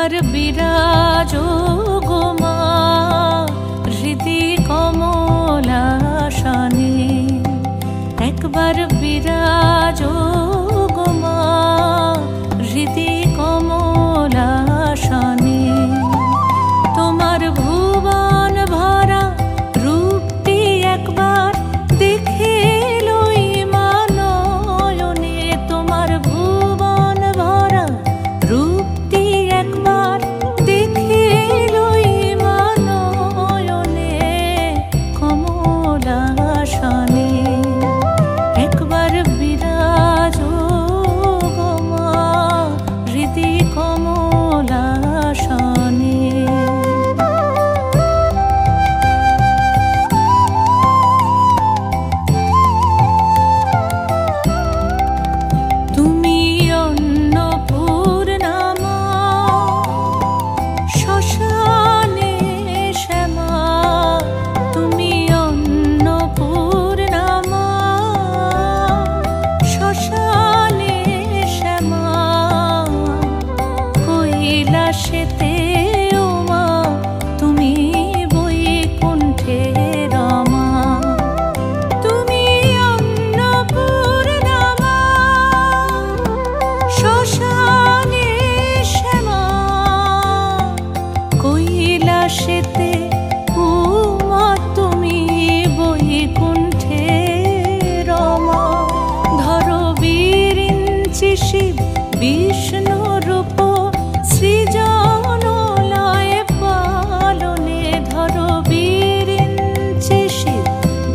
একবার বিরাজো গো মা হৃদি কমলাসনে, একবার বিরাজো গো মা হৃদি কমলাসনে। তোমার ভুবন ভরা রূপটি একবার দেখে লই মা নয়নে, তোমার ভুবন ভরা রূপটি একবার দেখে লই মা নয়নে কমলাসনে। একবার বিরাজো গো মা হৃদি কমলাসনে। তুমি অন্নপূর্ণা মা শ্মশানে শ্যামা, তুমি অন্নপূর্ণা মা শ্মশানে শ্যামা। কৈলাসেতে ও মা তুমি বৈকুণ্ঠে রমা, তুমি অন্নপূর্ণা মা শ্মশানে শ্যামা। কৈলাসেতে ও মা তুমি বৈকুণ্ঠে রমা। ধরো বিরিঞ্চি শিব বিষ্ণু রূপ সৃজন লয় পালনে, ধরো বিরিঞ্চি শিব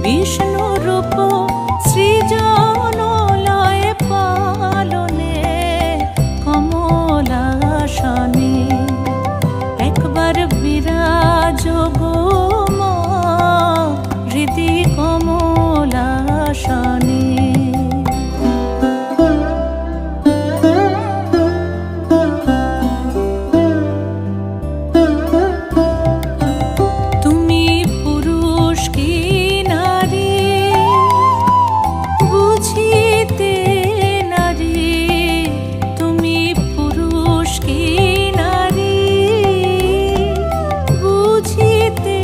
বিষ্ণু রূপ সৃজন লয় পালনে কমলাসনে। একবার বিরাজো গো মা হৃদি কমলাসনে। তুমি পুরুষ কি নারী বুঝিতে নারী, তুমি পুরুষ কি নারী বুঝিতে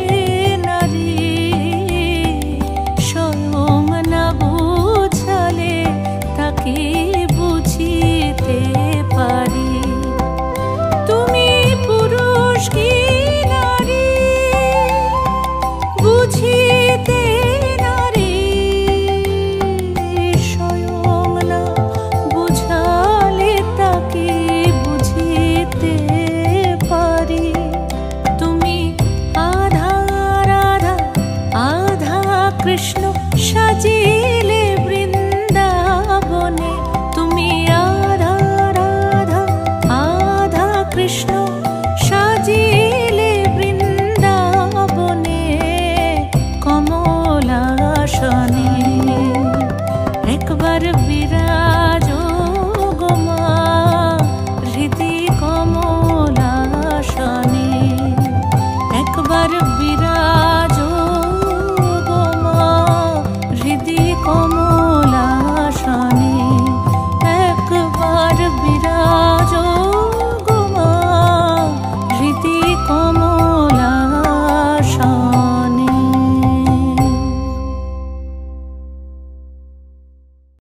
নারী। স্বয়ং না বুঝালে তাকে বুঝিতে পারি। তুমি পুরুষ কি নারী বুঝিতে নারী, স্বয়ং না বুঝালে তাকে বুঝিতে পারি। তুমি আধা রাধা আধা কৃষ্ণ সাজিয়ে